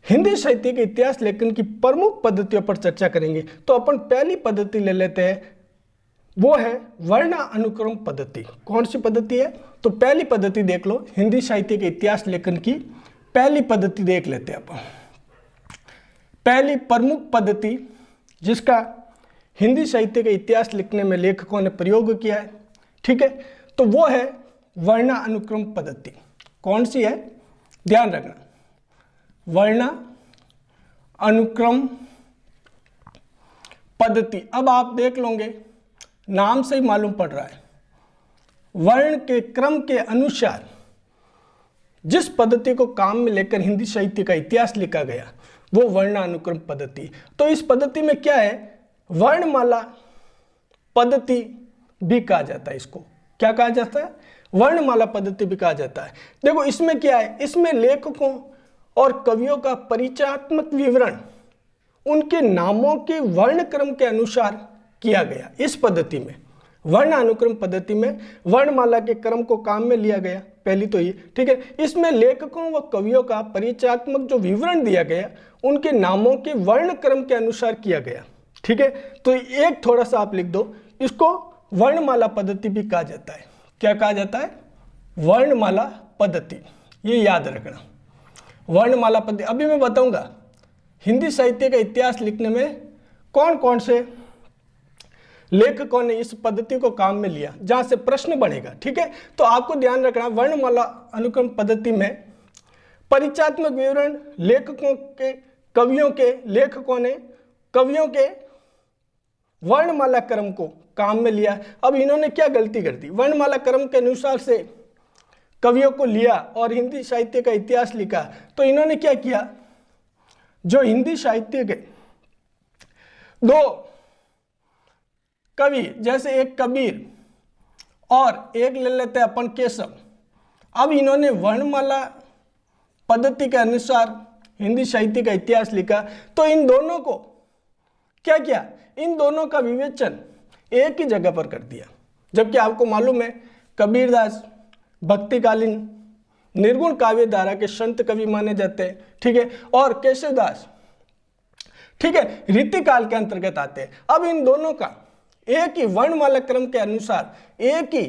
हिंदी साहित्य के इतिहास लेखन की प्रमुख पद्धतियों पर चर्चा करेंगे। तो अपन पहली पद्धति ले लेते हैं, वो है वर्णानुक्रम पद्धति। कौन सी पद्धति है? तो पहली पद्धति देख लो, हिंदी साहित्य के इतिहास लेखन की पहली पद्धति देख लेते हैं अपन। पहली प्रमुख पद्धति जिसका हिंदी साहित्य के इतिहास लिखने में लेखकों ने प्रयोग किया है, ठीक है, तो वो है वर्णानुक्रम पद्धति। कौन सी है? ध्यान रखना, वर्णानुक्रम पद्धति। अब आप देख लोगे, नाम से ही मालूम पड़ रहा है, वर्ण के क्रम के अनुसार जिस पद्धति को काम में लेकर हिंदी साहित्य का इतिहास लिखा गया वो वर्णानुक्रम पद्धति। तो इस पद्धति में क्या है? वर्णमाला पद्धति भी कहा जाता है। इसको क्या कहा जाता है? वर्णमाला पद्धति भी कहा जाता है। देखो इसमें क्या है, इसमें लेखकों और कवियों का परिचयात्मक विवरण उनके नामों के वर्ण क्रम के अनुसार किया गया। इस पद्धति में, वर्णानुक्रम पद्धति में वर्णमाला के क्रम को काम में लिया गया, पहली तो ये, ठीक है। इसमें लेखकों व कवियों का परिचयात्मक जो विवरण दिया गया उनके नामों के वर्ण क्रम के अनुसार किया गया, ठीक है। तो एक थोड़ा सा आप लिख दो, इसको वर्णमाला पद्धति भी कहा जाता है। क्या कहा जाता है? वर्णमाला पद्धति, ये याद रखना, वर्णमाला पद्धति। अभी मैं बताऊंगा हिंदी साहित्य का इतिहास लिखने में कौन कौन से लेखकों ने इस पद्धति को काम में लिया, जहां से प्रश्न बनेगा, ठीक है। तो आपको ध्यान रखना, वर्णमाला अनुक्रम पद्धति में परिचयात्मक विवरण लेखकों के, कवियों के, लेखकों ने कवियों के वर्णमाला क्रम को काम में लिया। अब इन्होंने क्या गलती कर दी? वर्णमाला क्रम के अनुसार से कवियों को लिया और हिंदी साहित्य का इतिहास लिखा। तो इन्होंने क्या किया, जो हिंदी साहित्य के दो कवि, जैसे एक कबीर और एक ले लेते हैं अपन केशव, अब इन्होंने वर्णमाला पद्धति के अनुसार हिंदी साहित्य का इतिहास लिखा। तो इन दोनों को क्या किया? इन दोनों का विवेचन एक ही जगह पर कर दिया। जबकि आपको मालूम है कबीरदास भक्तिकालीन निर्गुण काव्य धारा के संत कवि माने जाते हैं, ठीक है, और केशवदास, ठीक है, रीतिकाल के अंतर्गत आते हैं। अब इन दोनों का एक ही वर्णमाला क्रम के अनुसार एक ही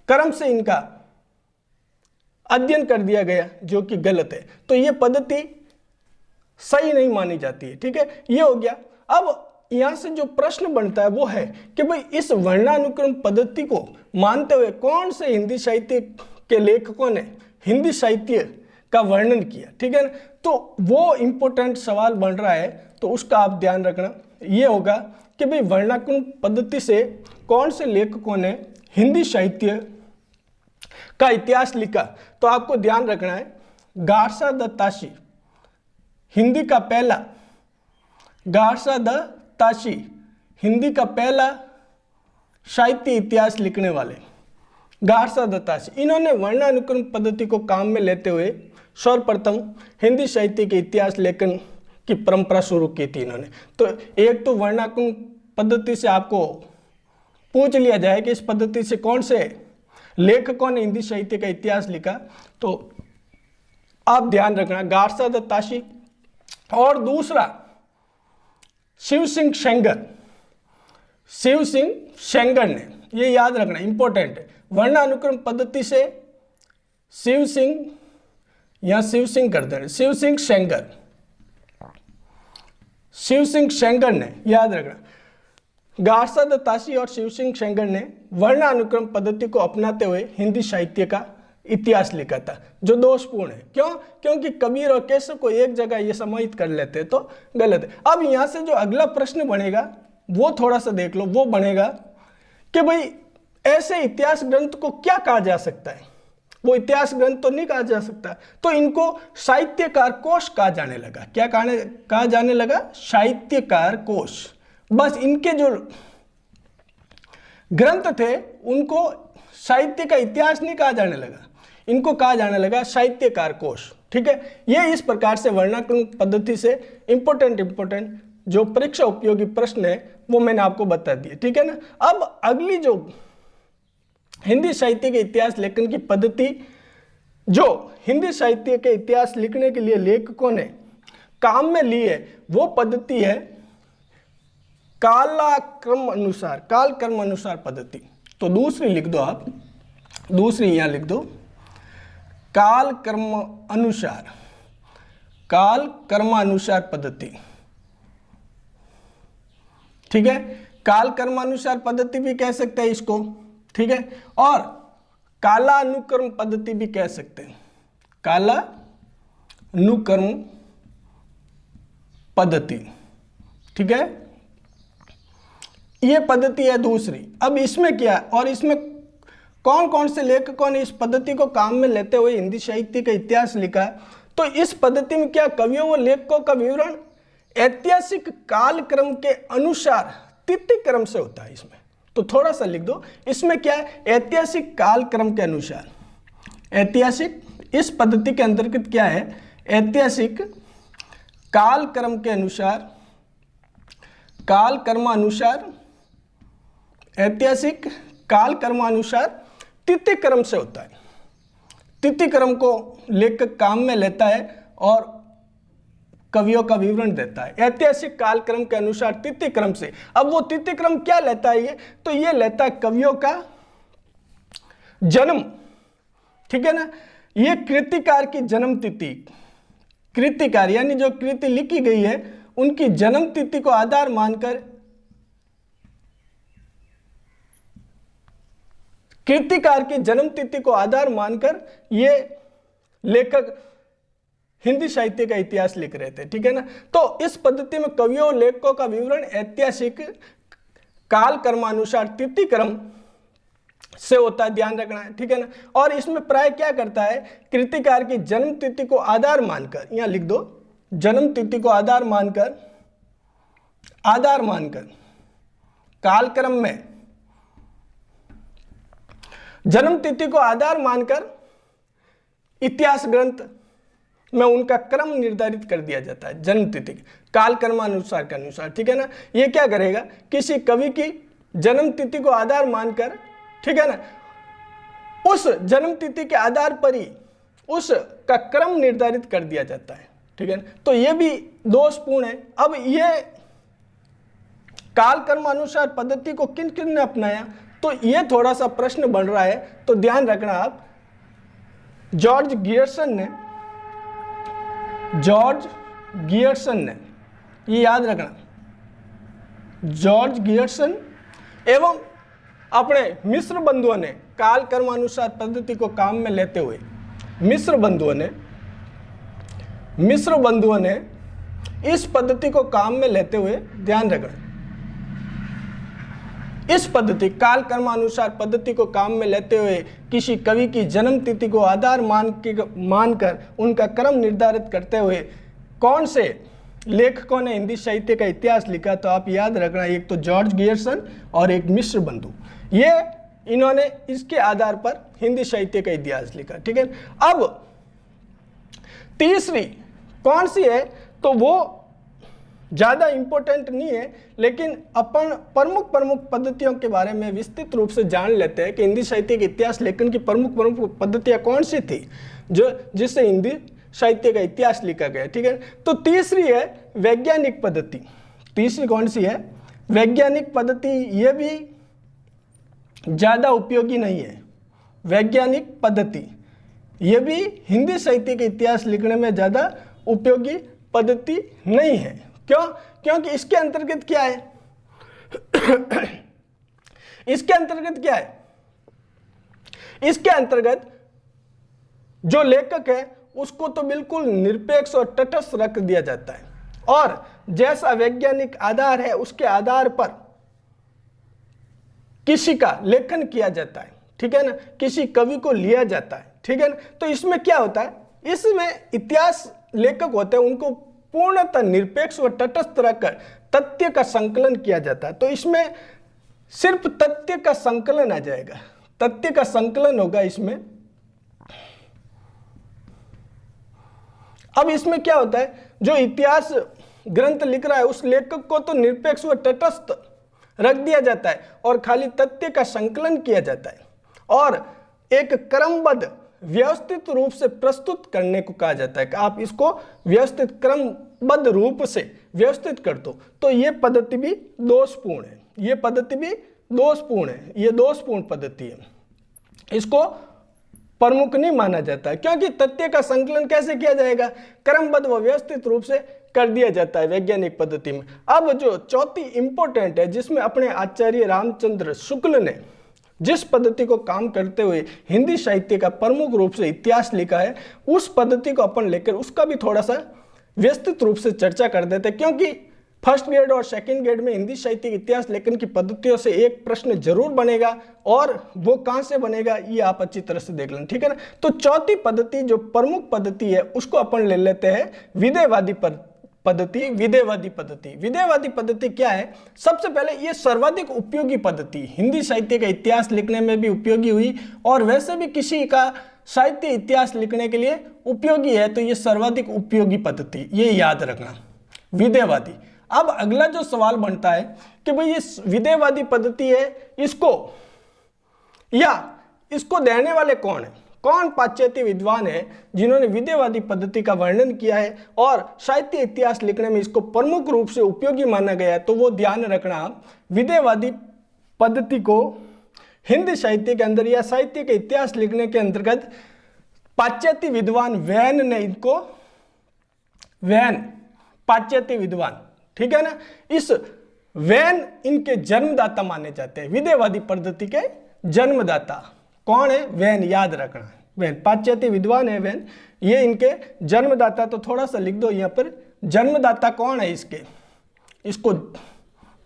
क्रम से इनका अध्ययन कर दिया गया, जो कि गलत है। तो ये पद्धति सही नहीं मानी जाती है, ठीक है, ये हो गया। अब यहां से जो प्रश्न बनता है वो है कि भाई इस वर्णानुक्रम पद्धति को मानते हुए कौन से हिंदी साहित्य के लेखकों ने हिंदी साहित्य का वर्णन किया, ठीक है ना। तो वो इंपॉर्टेंट सवाल बन रहा है, तो उसका आप ध्यान रखना। ये होगा कि भाई वर्णानुक्रम पद्धति से कौन से लेखकों ने हिंदी साहित्य का इतिहास लिखा। तो आपको ध्यान रखना है, गारसा दत्ताशी हिंदी का पहला, गारसा दत्ताशी हिंदी का पहला साहित्य इतिहास लिखने वाले गारसा दत्ताशी, इन्होंने वर्णानुक्रम पद्धति को काम में लेते हुए सर्वप्रथम हिंदी साहित्य के इतिहास लेखन की परंपरा शुरू की थी इन्होंने। तो एक तो वर्णानुक्रम पद्धति से आपको पूछ लिया जाए कि इस पद्धति से कौन से लेखकों ने हिंदी साहित्य का इतिहास लिखा, तो आप ध्यान रखना गारसा दत्ताशी। और दूसरा शिव सिंह सेंगर, शिव सिंह सेंगर ने, ये याद रखना इंपॉर्टेंट है, वर्णानुक्रम पद्धति से शिव सिंह, यहां शिव सिंह कर देना, शिव सिंह सेंगर, शिव सिंह सेंगर ने, याद रखना, गारसा दत्ताशी और शिव सिंह सेंगर ने वर्णानुक्रम पद्धति को अपनाते हुए हिंदी साहित्य का इतिहास लिखा था, जो दोषपूर्ण है। क्यों? क्योंकि कबीर और केशव को एक जगह ये समाहित कर लेते तो गलत है। अब यहां से जो अगला प्रश्न बनेगा वो थोड़ा सा देख लो, वो बनेगा कि भाई ऐसे इतिहास ग्रंथ को क्या कहा जा सकता है। वो इतिहास ग्रंथ तो नहीं कहा जा सकता, तो इनको साहित्यकार कोश कहा जाने लगा। क्या कहा जाने लगा? साहित्यकार कोश। बस इनके जो ग्रंथ थे उनको साहित्य का इतिहास नहीं कहा जाने लगा, इनको कहा जाने लगा साहित्यकार कोश, ठीक है। ये इस प्रकार से वर्णानुक्रम पद्धति से इंपॉर्टेंट जो परीक्षा उपयोगी प्रश्न है वो मैंने आपको बता दिए, ठीक है ना। अब अगली जो हिंदी साहित्य के इतिहास लेखन की पद्धति, जो हिंदी साहित्य के इतिहास लिखने के लिए लेखकों ने काम में ली है वो पद्धति है कालक्रम अनुसार पद्धति। तो दूसरी लिख दो आप, दूसरी यहां लिख दो काल कर्मानुसार पद्धति। ठीक है, काल कर्मानुसार पद्धति भी कह सकते हैं इसको। ठीक है, और कालानुक्रम पद्धति भी कह सकते हैं, कालानुक्रम पद्धति। ठीक है, ये पद्धति है दूसरी। अब इसमें क्या है और इसमें कौन कौन से लेखकों ने इस पद्धति को काम में लेते हुए हिंदी साहित्य का इतिहास लिखा है? तो इस पद्धति में क्या कवियों व लेखकों का विवरण ऐतिहासिक कालक्रम के अनुसार तिथि क्रम से होता है इसमें। तो थोड़ा सा लिख दो, इसमें क्या है ऐतिहासिक कालक्रम के अनुसार। ऐतिहासिक, इस पद्धति के अंतर्गत क्या है ऐतिहासिक कालक्रम के अनुसार, ऐतिहासिक काल कर्मानुसार तिथि क्रम से होता है। तिथि क्रम को लेखक काम में लेता है और कवियों का विवरण देता है ऐतिहासिक काल क्रम के अनुसार तिथि क्रम से। अब वो तिथि क्रम क्या लेता है ये? तो ये लेता है कवियों का जन्म। ठीक है ना, ये कृतिकार की जन्म तिथि, कृतिकार यानी जो कृति लिखी गई है उनकी जन्म तिथि को आधार मानकर, कृतिकार की जन्म तिथि को आधार मानकर ये लेखक हिंदी साहित्य का इतिहास लिख रहे थे। ठीक है ना, तो इस पद्धति में कवियों और लेखकों का विवरण ऐतिहासिक काल कर्मानुसार तिथि क्रम से होता है, ध्यान रखना है। ठीक है ना, और इसमें प्राय क्या करता है कृतिकार की जन्म तिथि को आधार मानकर, यहां लिख दो जन्म तिथि को आधार मानकर कालक्रम में जन्म तिथि को आधार मानकर इतिहास ग्रंथ में उनका क्रम निर्धारित कर दिया जाता है जन्म तिथि काल कर्मानुसार के अनुसार। ठीक है ना, ये क्या करेगा किसी कवि की जन्म तिथि को आधार मानकर, ठीक है ना, उस जन्म तिथि के आधार पर ही उसका क्रम निर्धारित कर दिया जाता है। ठीक है ना, तो ये भी दोषपूर्ण है। अब ये काल कर्मानुसार पद्धति को किन किन ने अपनाया, तो ये थोड़ा सा प्रश्न बन रहा है, तो ध्यान रखना आप। जॉर्ज गियर्सन ने, ये याद रखना, जॉर्ज गियर्सन एवं अपने मिस्र बंधुओं ने काल कर्मानुसार पद्धति को काम में लेते हुए, मिस्र बंधुओं ने इस पद्धति को काम में लेते हुए, ध्यान रखना, इस पद्धति काल कर्मानुसार पद्धति को काम में लेते हुए किसी कवि की जन्म तिथि को आधार मानकर उनका क्रम निर्धारित करते हुए कौन से लेखकों ने हिंदी साहित्य का इतिहास लिखा? तो आप याद रखना, एक तो जॉर्ज गियर्सन और एक मिस्र बंधु, ये इन्होंने इसके आधार पर हिंदी साहित्य का इतिहास लिखा। ठीक है, अब तीसरी कौन सी है? तो वो ज़्यादा इंपॉर्टेंट नहीं है, लेकिन अपन प्रमुख पद्धतियों के बारे में विस्तृत रूप से जान लेते हैं कि हिंदी साहित्य के इतिहास लेखन की प्रमुख पद्धतियाँ कौन सी थी जो जिससे हिंदी साहित्य का इतिहास लिखा गया। ठीक है, तो तीसरी है वैज्ञानिक पद्धति। तीसरी कौन सी है? वैज्ञानिक पद्धति। ये भी ज़्यादा उपयोगी नहीं है। वैज्ञानिक पद्धति ये भी हिंदी साहित्य के इतिहास लिखने में ज़्यादा उपयोगी पद्धति नहीं है। क्यों? क्योंकि इसके अंतर्गत क्या है? इसके अंतर्गत क्या है? इसके अंतर्गत जो लेखक है उसको तो बिल्कुल निरपेक्ष और तटस्थ रख दिया जाता है, और जैसा वैज्ञानिक आधार है उसके आधार पर किसी का लेखन किया जाता है। ठीक है ना, किसी कवि को लिया जाता है। ठीक है ना, तो इसमें क्या होता है? इसमें इतिहास लेखक होते हैं, उनको पूर्णतः निरपेक्ष व तटस्थ रखकर तथ्य का संकलन किया जाता है। तो इसमें सिर्फ तथ्य का संकलन आ जाएगा, तथ्य का संकलन होगा इसमें। अब इसमें क्या होता है? जो इतिहास ग्रंथ लिख रहा है उस लेखक को तो निरपेक्ष व तटस्थ रख दिया जाता है और खाली तथ्य का संकलन किया जाता है और एक क्रमबद्ध व्यवस्थित रूप से प्रस्तुत करने को कहा जाता है कि आप इसको व्यवस्थित क्रमबद्ध रूप से व्यवस्थित कर दो, तो ये पद्धति भी दोषपूर्ण है, ये पद्धति भी दोषपूर्ण है, ये दोषपूर्ण पद्धति है, इसको प्रमुख नहीं माना जाता है। क्योंकि तथ्य का संकलन कैसे किया जाएगा, क्रमबद्ध व व्यवस्थित रूप से कर दिया जाता है वैज्ञानिक पद्धति में। अब जो चौथी इंपॉर्टेंट है, जिसमें अपने आचार्य रामचंद्र शुक्ल ने जिस पद्धति को काम करते हुए हिंदी साहित्य का प्रमुख रूप से इतिहास लिखा है, उस पद्धति को अपन लेकर उसका भी थोड़ा सा व्यवस्थित रूप से चर्चा कर देते हैं। क्योंकि फर्स्ट ग्रेड और सेकंड ग्रेड में हिंदी साहित्य इतिहास लेखन की पद्धतियों से एक प्रश्न जरूर बनेगा, और वो कहां से बनेगा ये आप अच्छी तरह से देख लें, ठीक है ना। तो चौथी पद्धति जो प्रमुख पद्धति है उसको अपन ले लेते हैं विधेयवादी पद्धति। विधेयवादी पद्धति, विधेयवादी पद्धति क्या है? सबसे पहले ये सर्वाधिक उपयोगी पद्धति, हिंदी साहित्य का इतिहास लिखने में भी उपयोगी हुई और वैसे भी किसी का साहित्य इतिहास लिखने के लिए उपयोगी है, तो ये सर्वाधिक उपयोगी पद्धति, ये याद रखना, विधेयवादी। अब अगला जो सवाल बनता है कि भाई ये विधेयवादी पद्धति है, इसको देने वाले कौन है, कौन पाश्चात्य विद्वान है जिन्होंने विधेयवादी पद्धति का वर्णन किया है और साहित्य इतिहास लिखने में इसको प्रमुख रूप से उपयोगी माना गया है। तो वो ध्यान रखना, विधेयवादी पद्धति को हिंदी साहित्य के अंदर या साहित्य के इतिहास लिखने के अंतर्गत पाश्चात्य विद्वान वैन ने इनको, वैन पाश्चात्य विद्वान, ठीक है ना, इस वैन इनके जन्मदाता माने जाते हैं। विधेयवादी पद्धति के जन्मदाता कौन है? वैन, याद रखना है, वैन पाश्चात्य विद्वान है वैन, ये इनके जन्मदाता। तो थोड़ा सा लिख दो यहाँ पर, जन्मदाता कौन है इसके, इसको,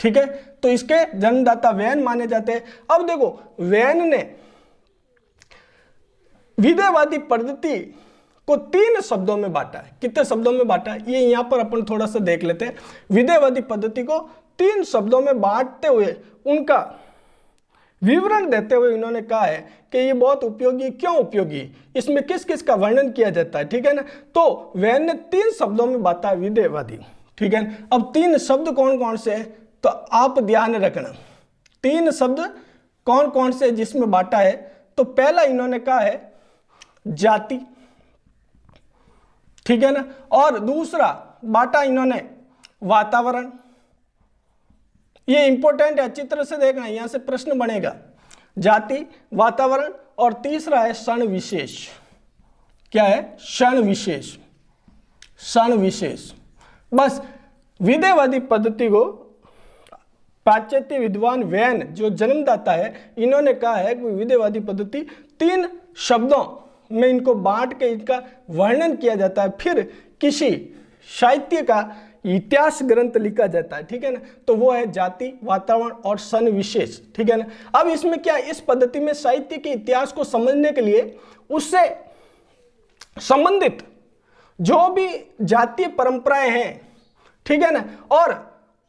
ठीक है, तो इसके जन्मदाता वैन माने जाते हैं। अब देखो, वैन ने विधेयवादी पद्धति को 3 शब्दों में बांटा है। कितने शब्दों में बांटा है ये यहाँ पर अपन थोड़ा सा देख लेते हैं। विधेयवादी पद्धति को 3 शब्दों में बांटते हुए उनका विवरण देते हुए इन्होंने कहा है कि ये बहुत उपयोगी, क्यों उपयोगी, इसमें किस किस का वर्णन किया जाता है, ठीक है ना। तो वैन ने 3 शब्दों में बांटा विधेयवादी, ठीक है। अब 3 शब्द कौन कौन से है तो आप ध्यान रखना, 3 शब्द कौन कौन से जिसमें बांटा है। तो पहला इन्होंने कहा है जाति, ठीक है ना, और दूसरा बांटा इन्होंने वातावरण, ये इंपॉर्टेंट है, अच्छी तरह से देखना, यहां से प्रश्न बनेगा, जाति, वातावरण, और तीसरा है क्षण विशेष। क्या है? क्षण विशेष, क्षण विशेष। बस विधेयवादी पद्धति को पाश्चात्य विद्वान वैन जो जन्मदाता है, इन्होंने कहा है कि विधेयवादी पद्धति 3 शब्दों में इनको बांट के इनका वर्णन किया जाता है, फिर किसी साहित्य का इतिहास ग्रंथ लिखा जाता है, ठीक है ना। तो वो है जाति, वातावरण और क्षण विशेष, ठीक है ना। अब इसमें क्या, इस पद्धति में साहित्य के इतिहास को समझने के लिए उससे संबंधित जो भी जातीय परंपराएं हैं, ठीक है ना, और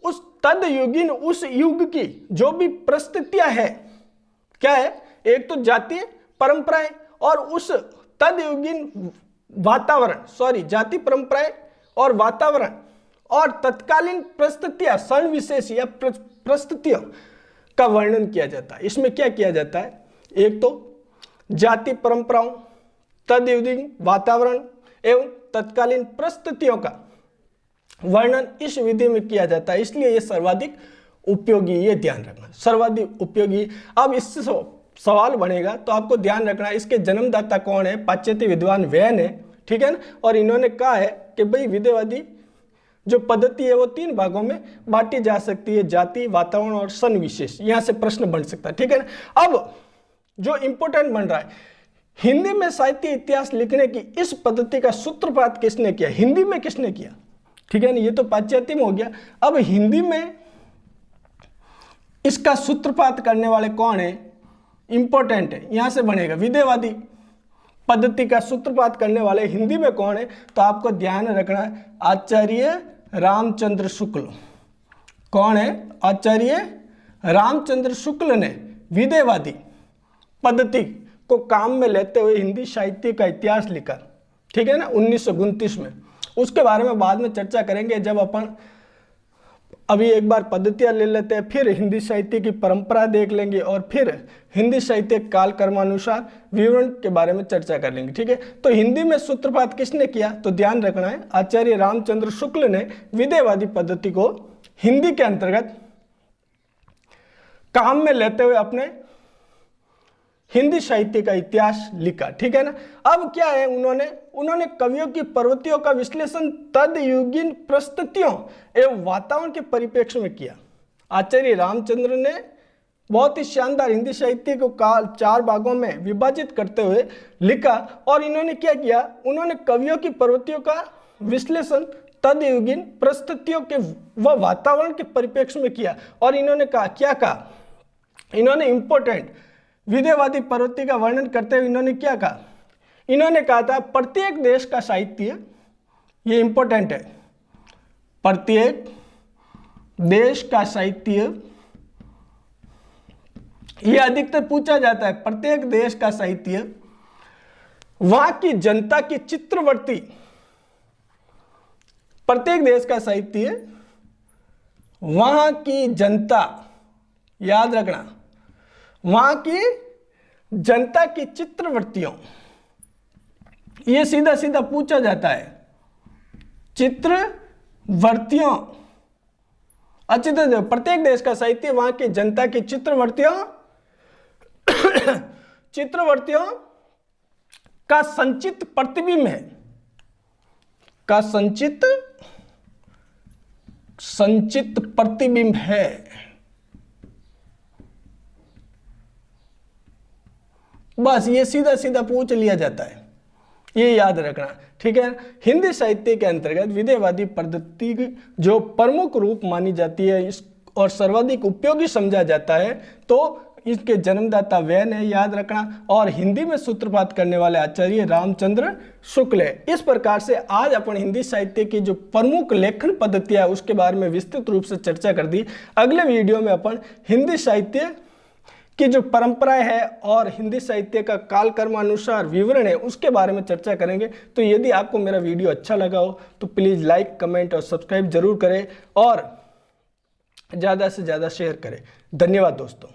उस तदयुगीन, उस युग की जो भी परिस्थितियां है, क्या है, एक तो जातीय परंपराएं और उस तदयुगीन वातावरण, जाति परंपराएं और वातावरण और तत्कालीन परिस्थितियां, क्षण विशेष या परिस्थितियों का वर्णन किया जाता है। इसमें क्या किया जाता है, एक तो जाति परंपराओं, तदयुगीन वातावरण एवं तत्कालीन परिस्थितियों का वर्णन इस विधि में किया जाता है, इसलिए यह सर्वाधिक उपयोगी, ये ध्यान रखना, सर्वाधिक उपयोगी। अब इससे सवाल बनेगा तो आपको ध्यान रखना, इसके जन्मदाता कौन है, पाश्चात्य विद्वान वैन है, ठीक है ना, और इन्होंने कहा है कि भाई विधेयवादी जो पद्धति है वो 3 भागों में बांटी जा सकती है, जाति, वातावरण और क्षण विशेष। यहां से प्रश्न बन सकता है, ठीक है ना। अब जो इंपॉर्टेंट बन रहा है, हिंदी में साहित्य इतिहास लिखने की इस पद्धति का सूत्रपात किसने किया, हिंदी में किसने किया, ठीक है ना, ये तो पाश्चात्य में हो गया। अब हिंदी में इसका सूत्रपात करने वाले कौन है, इंपॉर्टेंट है, यहां से बनेगा, विधेयवादी पद्धति का सूत्रपात करने वाले हिंदी में कौन है, तो आपको ध्यान रखना है आचार्य रामचंद्र शुक्ल। कौन है? आचार्य रामचंद्र शुक्ल ने विधेयवादी पद्धति को काम में लेते हुए हिंदी साहित्य का इतिहास लिखा, ठीक है ना, 1929 में। उसके बारे में बाद में चर्चा करेंगे जब अपन अभी एक बार पद्धतियाँ ले लेते हैं, फिर हिंदी साहित्य की परंपरा देख लेंगे और फिर हिंदी साहित्य काल कर्मानुसार विवरण के बारे में चर्चा कर लेंगे। ठीक है, तो हिंदी में सूत्रपात किसने किया, तो ध्यान रखना है आचार्य रामचंद्र शुक्ल ने विधेयवादी पद्धति को हिंदी के अंतर्गत काम में लेते हुए अपने हिंदी साहित्य का इतिहास लिखा। ठीक है ना। अब क्या है, उन्होंने कवियों की प्रवृत्तियों का विश्लेषण तदयुगीन परिस्थितियों एवं वातावरण के परिप्रेक्ष्य में किया। आचार्य रामचंद्र ने बहुत ही शानदार हिंदी साहित्य को काल 4 भागों में विभाजित करते हुए लिखा और इन्होंने क्या किया, उन्होंने कवियों की प्रवृत्तियों का विश्लेषण तदयुगीन परिस्थितियों के व वातावरण के परिप्रेक्ष्य में किया। और इन्होंने कहा, क्या कहा, इन्होंने इंपॉर्टेंट विधेयवादी प्रवृत्ति का वर्णन करते हुए इन्होंने क्या कहा, इन्होंने कहा था प्रत्येक देश का साहित्य, ये इंपॉर्टेंट है, प्रत्येक देश का साहित्य, ये अधिकतर पूछा जाता है, प्रत्येक देश का साहित्य वहां की जनता की चित्रवर्ती, प्रत्येक देश का साहित्य वहां की जनता, याद रखना, वहां की जनता की चित्रवृत्तियों, ये सीधा सीधा पूछा जाता है, चित्रवृत्तियों, अच्छी तरह, प्रत्येक देश का साहित्य वहां की जनता की चित्रवृत्तियों चित्रवृत्तियों का संचित प्रतिबिंब है, का संचित प्रतिबिंब है। बस ये सीधा सीधा पूछ लिया जाता है, ये याद रखना। ठीक है, हिंदी साहित्य के अंतर्गत विधेयवादी पद्धति जो प्रमुख रूप मानी जाती है इस और सर्वाधिक उपयोगी समझा जाता है, तो इसके जन्मदाता वैन है, याद रखना, और हिंदी में सूत्रपात करने वाले आचार्य रामचंद्र शुक्ल है। इस प्रकार से आज अपन हिंदी साहित्य की जो प्रमुख लेखन पद्धतियां उसके बारे में विस्तृत रूप से चर्चा कर दी। अगले वीडियो में अपन हिंदी साहित्य की जो परंपराएं है और हिंदी साहित्य का काल कर्मानुसार विवरण है उसके बारे में चर्चा करेंगे। तो यदि आपको मेरा वीडियो अच्छा लगा हो तो प्लीज़ लाइक, कमेंट और सब्सक्राइब जरूर करें और ज़्यादा से ज़्यादा शेयर करें। धन्यवाद दोस्तों।